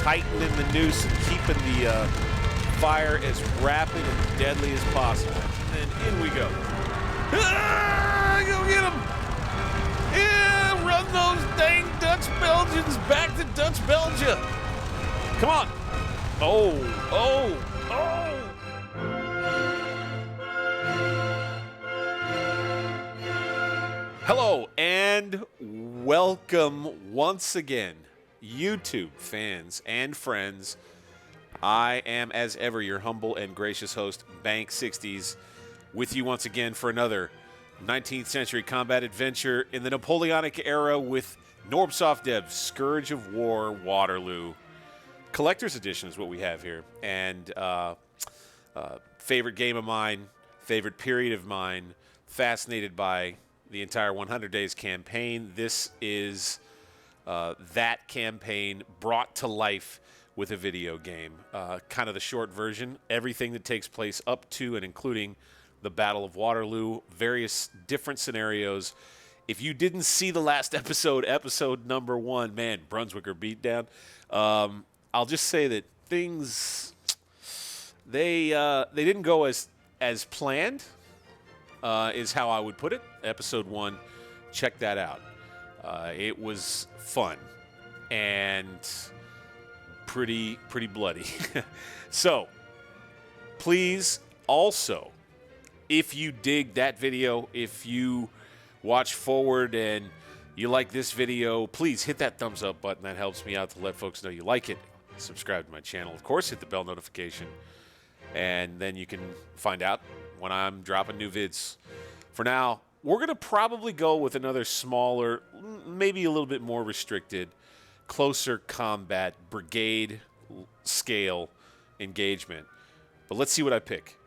tightening the noose and keeping the fire as rapid and deadly as possible. And then in we go. Ah, go get him! Yeah, run those dang Dutch-Belgians back to Dutch-Belgium. Come on. Oh. Hello and welcome once again, YouTube fans and friends. I am, as ever, your humble and gracious host, Bank60s, with you once again for another 19th century combat adventure in the Napoleonic era with Norbsoft Dev's Scourge of War, Waterloo. Collector's Edition is what we have here, and favorite game of mine, favorite period of mine, fascinated by the entire 100 Days campaign. This is that campaign brought to life with a video game. Kind of the short version, everything that takes place up to and including the Battle of Waterloo, various different scenarios. If you didn't see the last episode, episode number 1, man, Brunswicker beatdown, I'll just say that things, they didn't go as planned, is how I would put it. Episode 1, check that out. It was fun and pretty bloody. So, please also, if you dig that video, if you watch forward and you like this video, please hit that thumbs up button. That helps me out to let folks know you like it. Subscribe to my channel. Of course, hit the bell notification, and then you can find out when I'm dropping new vids. For now, we're going to probably go with another smaller, maybe a little bit more restricted, closer combat, brigade scale engagement. But let's see what I pick.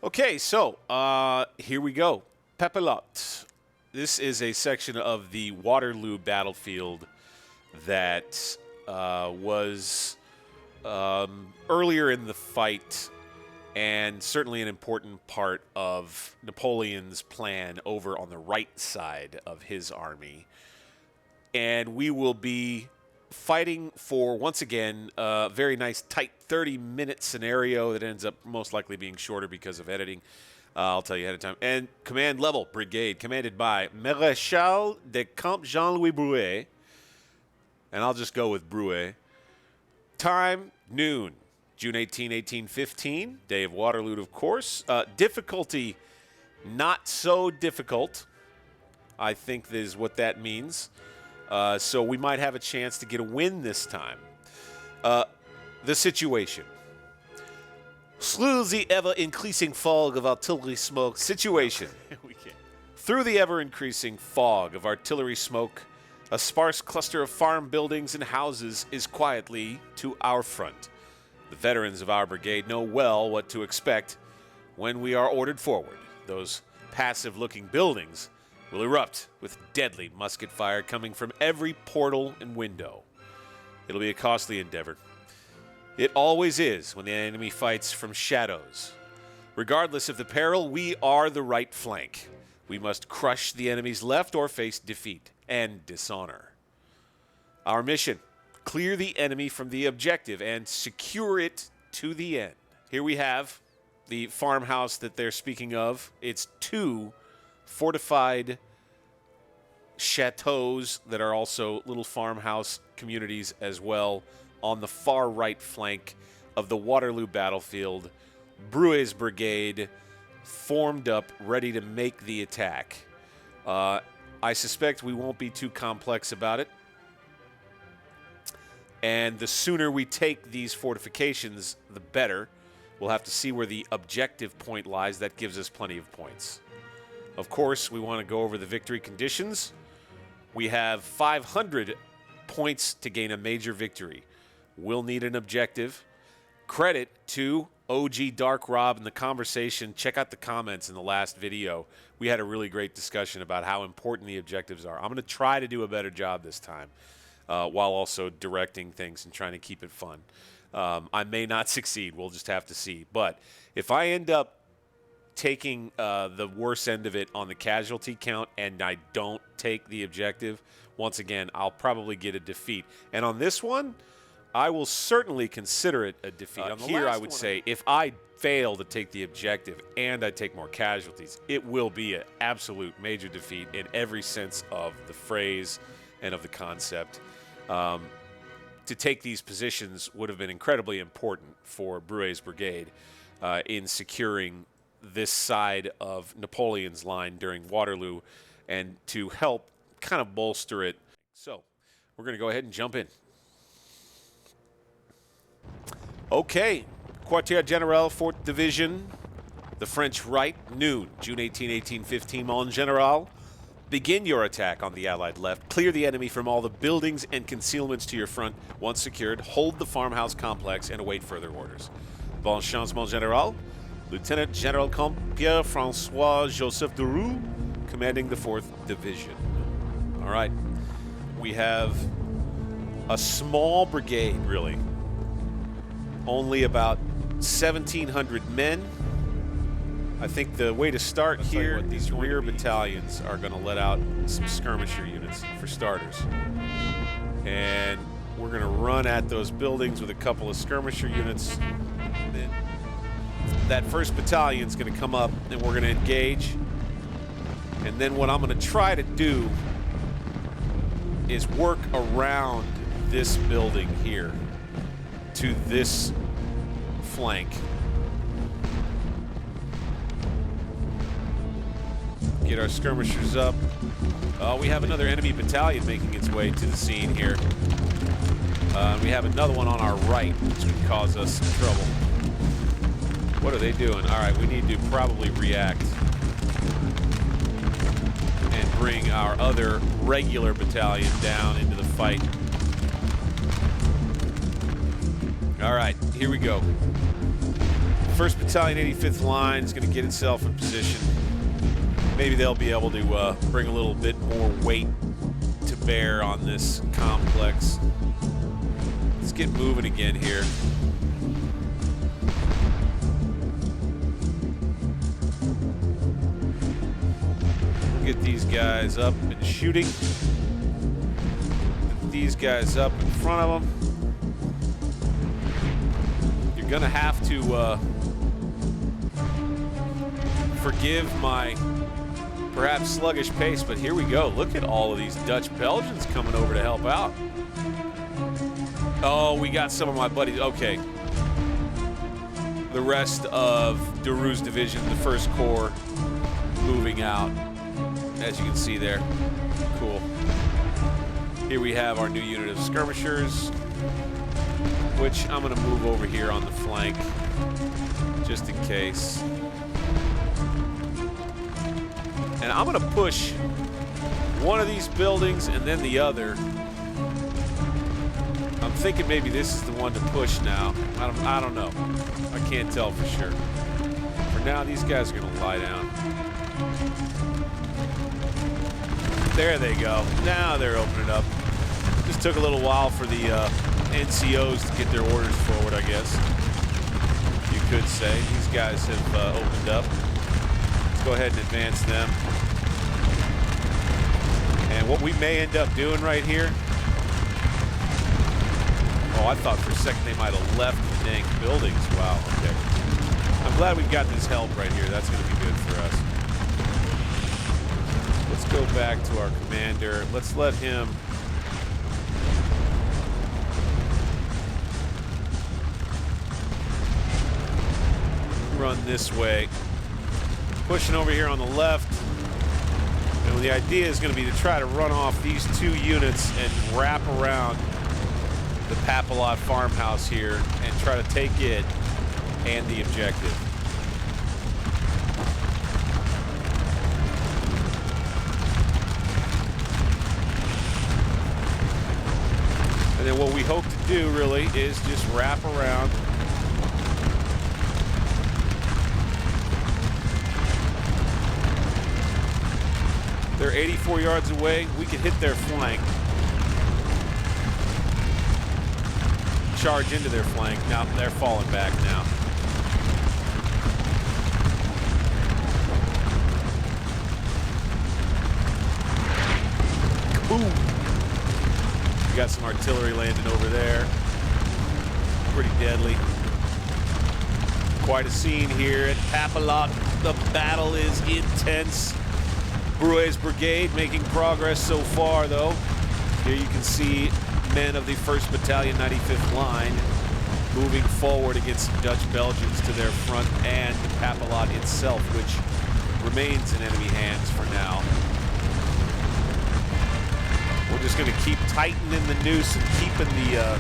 Okay, so here we go. Papelotte. This is a section of the Waterloo battlefield that was earlier in the fight, and certainly an important part of Napoleon's plan over on the right side of his army. And we will be fighting for, once again, a very nice tight 30-minute scenario that ends up most likely being shorter because of editing. I'll tell you ahead of time. And command level, brigade, commanded by Maréchal de Camp Jean-Louis Brue. And I'll just go with Brue. Time, noon. June 18, 1815, day of Waterloo, of course. Difficulty, not so difficult, I think is what that means. So we might have a chance to get a win this time. The situation. Through the ever-increasing fog of artillery smoke. Situation. Through the ever-increasing fog of artillery smoke, a sparse cluster of farm buildings and houses is quietly to our front. The veterans of our brigade know well what to expect when we are ordered forward. Those passive-looking buildings will erupt with deadly musket fire coming from every portal and window. It'll be a costly endeavor. It always is when the enemy fights from shadows. Regardless of the peril, we are the right flank. We must crush the enemy's left or face defeat and dishonor. Our mission: clear the enemy from the objective and secure it to the end. Here we have the farmhouse that they're speaking of. It's 2 fortified chateaus that are also little farmhouse communities as well on the far right flank of the Waterloo battlefield. Brue's brigade formed up, ready to make the attack. I suspect we won't be too complex about it. And the sooner we take these fortifications, the better. We'll have to see where the objective point lies. That gives us plenty of points. Of course, we want to go over the victory conditions. We have 500 points to gain a major victory. We'll need an objective. Credit to OG Dark Rob in the conversation. Check out the comments in the last video. We had a really great discussion about how important the objectives are. I'm going to try to do a better job this time, while also directing things and trying to keep it fun. I may not succeed. We'll just have to see. But if I end up taking the worst end of it on the casualty count and I don't take the objective, once again, I'll probably get a defeat. And on this one, I will certainly consider it a defeat. Here, I would say, if I fail to take the objective and I take more casualties, it will be an absolute major defeat in every sense of the phrase and of the concept. To take these positions would have been incredibly important for Brue's brigade in securing this side of Napoleon's line during Waterloo and to help kind of bolster it. So we're going to go ahead and jump in. Okay, Quartier General, 4th Division, the French right, noon, June 18, 1815, Mongeneral. Begin your attack on the Allied left. Clear the enemy from all the buildings and concealments to your front. Once secured, hold the farmhouse complex and await further orders. Bon chance, mon général. Lieutenant General Comte Pierre-François Joseph Brue, commanding the 4th Division. All right, we have a small brigade, really. Only about 1,700 men. I think the way to start here, these rear battalions are going to let out some skirmisher units for starters. And we're going to run at those buildings with a couple of skirmisher units. Then that 1st battalion is going to come up and we're going to engage. And then what I'm going to try to do is work around this building here to this flank. Get our skirmishers up. We have another enemy battalion making its way to the scene here. We have another one on our right, which would cause us some trouble. What are they doing? All right, we need to probably react and bring our other regular battalion down into the fight. All right, here we go. 1st Battalion, 85th Line is going to get itself in position. Maybe they'll be able to bring a little bit more weight to bear on this complex. Let's get moving again here. We'll get these guys up and shooting. Get these guys up in front of them. You're gonna have to forgive my perhaps sluggish pace, but here we go. Look at all of these Dutch-Belgians coming over to help out. Oh, we got some of my buddies. Okay. The rest of Duru's division, the 1st Corps, moving out, as you can see there. Cool. Here we have our new unit of skirmishers, which I'm going to move over here on the flank, just in case. And I'm going to push one of these buildings and then the other. I'm thinking maybe this is the one to push now. I don't know. I can't tell for sure. For now, these guys are going to lie down. There they go. Now they're opening up. Just took a little while for the NCOs to get their orders forward, I guess. You could say. These guys have opened up. Let's go ahead and advance them. And what we may end up doing right here. Oh, I thought for a second they might have left the dang buildings. Wow, okay. I'm glad we got this help right here. That's going to be good for us. Let's go back to our commander. Let's let him run this way. Pushing over here on the left. And the idea is going to be to try to run off these 2 units and wrap around the Papelotte farmhouse here and try to take it and the objective. And then what we hope to do really is just wrap around. They're 84 yards away. We can hit their flank. Charge into their flank. Now they're falling back now. Kaboom! We got some artillery landing over there. pretty deadly. Quite a scene here at Papelotte. The battle is intense. Brue's brigade making progress so far, though. Here you can see men of the 1st Battalion, 95th Line, moving forward against Dutch-Belgians to their front, and Papelotte itself, which remains in enemy hands for now. We're just going to keep tightening the noose and keeping the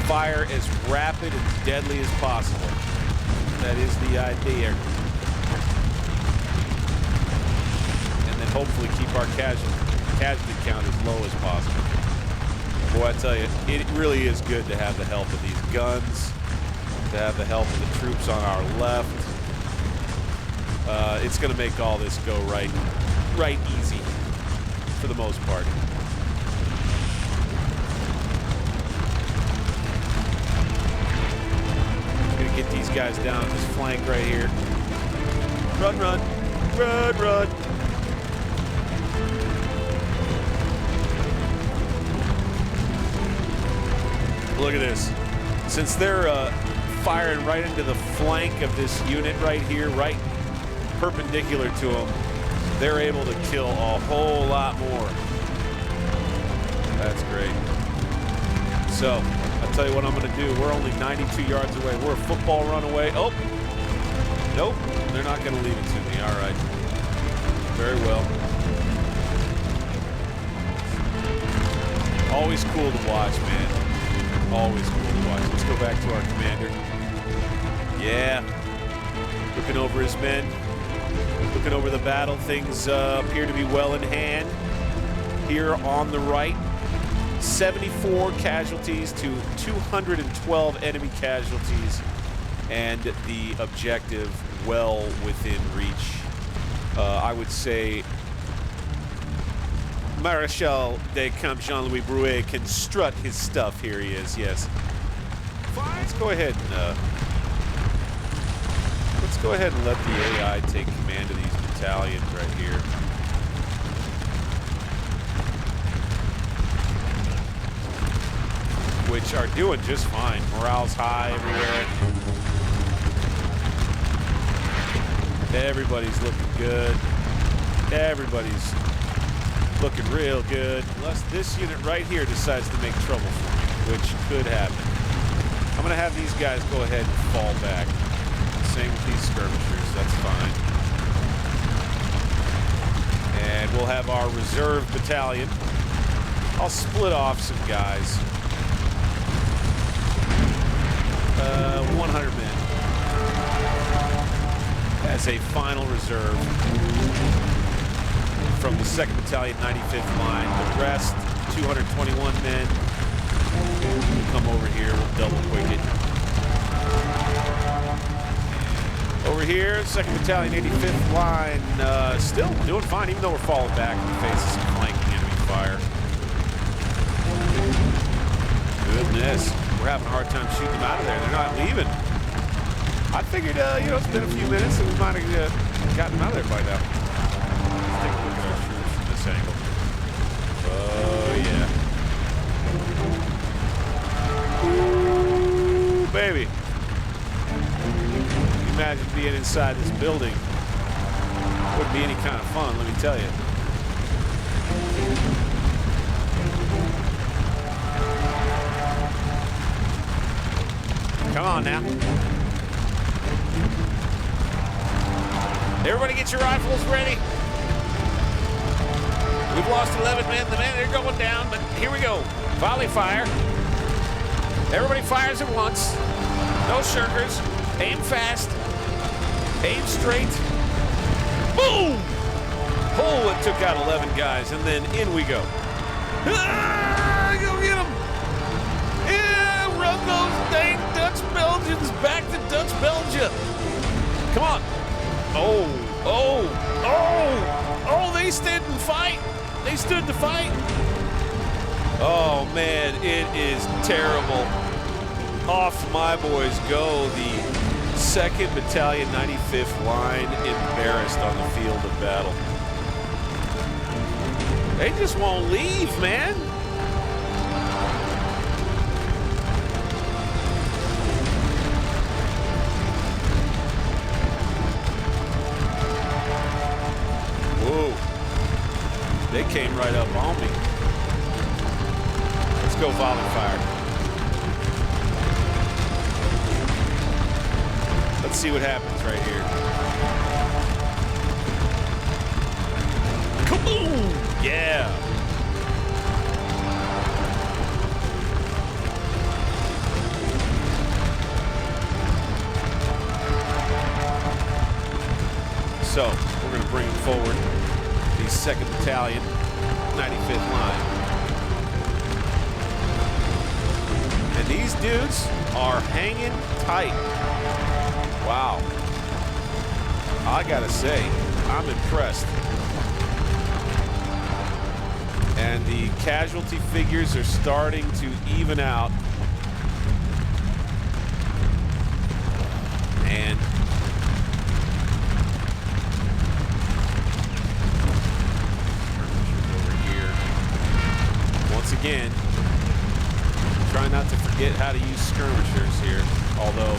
fire as rapid and deadly as possible. That is the idea. And then hopefully keep our casualty count as low as possible. Boy, I tell you, it really is good to have the help of these guns, to have the help of the troops on our left. It's going to make all this go right easy for the most part. Gonna get these guys down this flank right here. Run, run, run, run. Look at this. Since they're firing right into the flank of this unit right here, right perpendicular to them, they're able to kill a whole lot more. That's great. So, I'll tell you what I'm going to do. We're only 92 yards away. We're a football run away. Oh, nope. They're not going to leave it to me. All right. Very well. Always cool to watch, man. Always cool to watch. Let's go back to our commander. Yeah. Looking over his men. Looking over the battle. Things appear to be well in hand. Here on the right, 74 casualties to 212 enemy casualties. And the objective well within reach. I would say Marechal de Camp Jean-Louis Brue can strut his stuff. Here he is, yes. Let's go ahead and let the AI take command of these battalions right here. Which are doing just fine. Morale's high everywhere. Everybody's looking good. Everybody's looking real good, unless this unit right here decides to make trouble for me, which could happen. I'm going to have these guys go ahead and fall back. Same with these skirmishers, that's fine. And we'll have our reserve battalion. I'll split off some guys. 100 men. As a final reserve. From the 2nd Battalion, 95th Line. The rest, 221 men, will come over here. We'll double quick it. Over here, 2nd Battalion, 85th Line, still doing fine, even though we're falling back in the face of some flanking enemy fire. Goodness, we're having a hard time shooting them out of there. They're not leaving. I figured, you know, it's been a few minutes and we might have gotten them out of there by now. Take a look at our troops from this angle. Oh, yeah. Ooh, baby. Can you imagine being inside this building? Wouldn't be any kind of fun, let me tell you. Come on now. Everybody get your rifles ready. We've lost 11 men. The men are going down, but here we go. Volley fire. Everybody fires at once. No shirkers. Aim fast. Aim straight. Boom! Oh, it took out 11 guys, and then in we go. Ah, go get them! Yeah, run those dang Dutch-Belgians back to Dutch-Belgium. Come on. Oh, they stood and fight. They stood to fight. Oh, man, it is terrible. Off my boys go. The 2nd Battalion, 95th Line, embarrassed on the field of battle. They just won't leave, man. They came right up on me. Let's go volley fire. Let's see what happens right here. Kaboom! Yeah. So, we're going to bring forward the 2nd Battalion, 95th line. And these dudes are hanging tight. Wow. I got to say, I'm impressed. And the casualty figures are starting to even out. And again, try not to forget how to use skirmishers here, although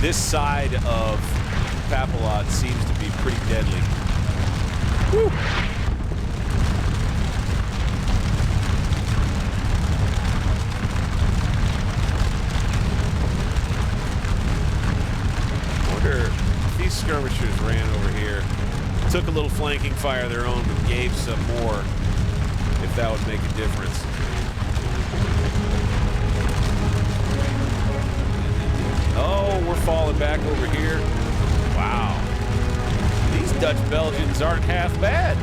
this side of Papelotte seems to be pretty deadly. Woo! I wonder if these skirmishers ran over here, took a little flanking fire of their own, but gave some more, if that would make a difference. Oh, we're falling back over here. Wow. These Dutch-Belgians aren't half bad.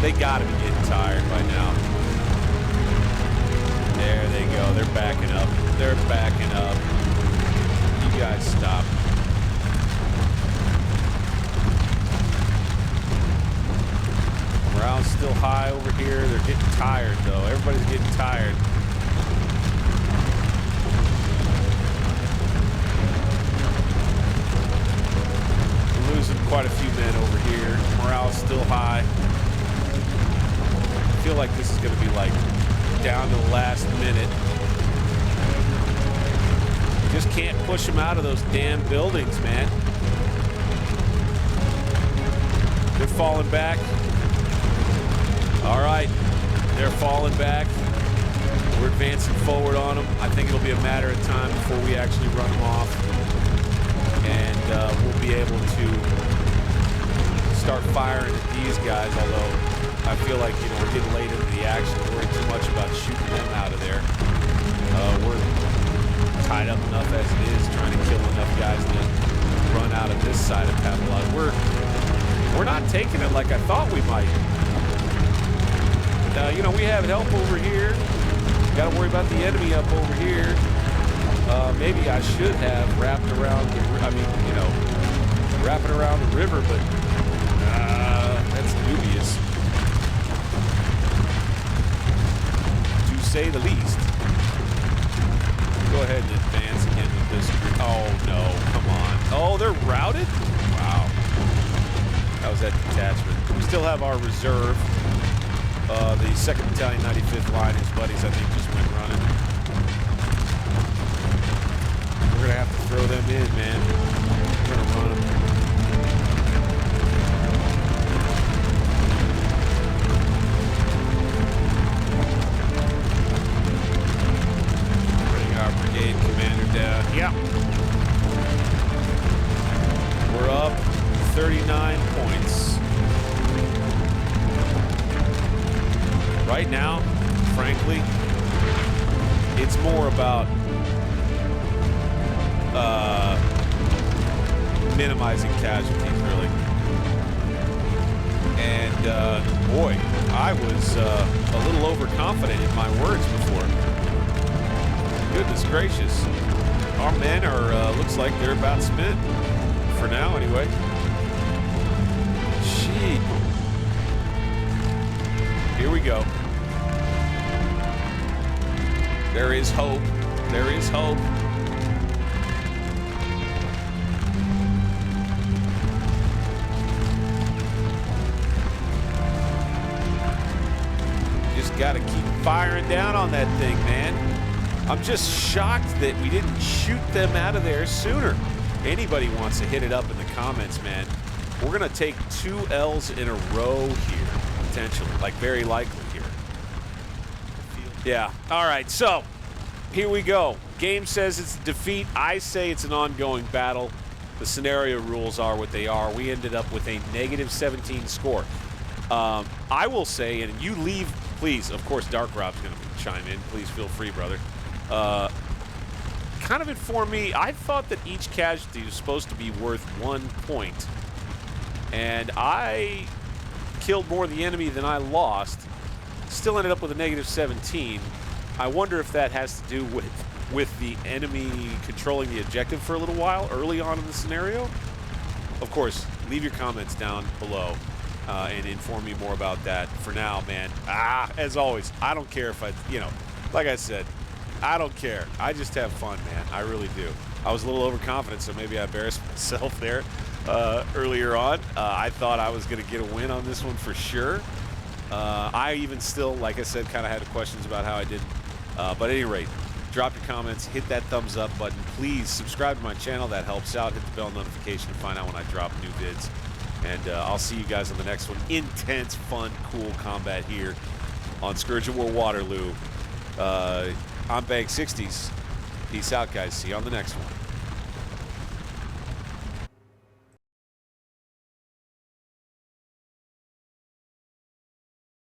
They gotta be getting tired by now. There they go. They're backing up. They're backing up. You guys stop. Morale's still high over here. They're getting tired, though. Everybody's getting tired. We're losing quite a few men over here. Morale's still high. I feel like this is going to be like down to the last minute. Just can't push them out of those damn buildings, man. They're falling back. All right, they're falling back. We're advancing forward on them. I think it'll be a matter of time before we actually run them off. And we'll be able to start firing at these guys, although I feel like, you know, we're getting late into the action. We're worrying too much about shooting them out of there. We're tied up enough as it is, trying to kill enough guys to run out of this side of Papelotte. We're not taking it like I thought we might. You know, we have help over here. Got to worry about the enemy up over here. Maybe I should have wrapped around the, you know, wrapping around the river, but that's dubious, to say the least. Go ahead and advance again with this. Oh no, come on. Oh, they're routed? Wow. That was that detachment. We still have our reserve. The 2nd Battalion, 95th line, his buddies, I think, just went running. We're going to have to throw them in, man. We're going to run them. Bring our brigade commander down. Yeah. We're up 39 points. Right now, frankly, it's more about minimizing casualties, really. And boy, I was a little overconfident in my words before. Goodness gracious. Our men are, looks like they're about spent. For now, anyway. Gee. Here we go. There is hope. There is hope. Just got to keep firing down on that thing, man. I'm just shocked that we didn't shoot them out of there sooner. anybody wants to hit it up in the comments, man, we're going to take 2 L's in a row here, potentially, like very likely here. Yeah. All right, so here we go. Game says it's a defeat. I say it's an ongoing battle. The scenario rules are what they are. We ended up with a -17 score. I will say, and you leave, please, of course, Dark Rob's going to chime in. Please feel free, brother. Kind of inform me. I thought that each casualty was supposed to be worth 1 point, and I killed more of the enemy than I lost. Still ended up with a -17. I wonder if that has to do with the enemy controlling the objective for a little while early on in the scenario. Of course, leave your comments down below and inform me more about that. For now, man, as always, I don't care if like I said, I don't care. I just have fun, man. I really do. I was a little overconfident, so maybe I embarrassed myself there earlier on. I thought I was going to get a win on this one for sure. I even still, like I said, kind of had questions about how I did. But at any rate, drop your comments, hit that thumbs up button. Please subscribe to my channel. That helps out. Hit the bell notification to find out when I drop new vids. And I'll see you guys on the next one. Intense, fun, cool combat here on Scourge of War Waterloo. I'm Bang 60s. Peace out, guys. See you on the next one.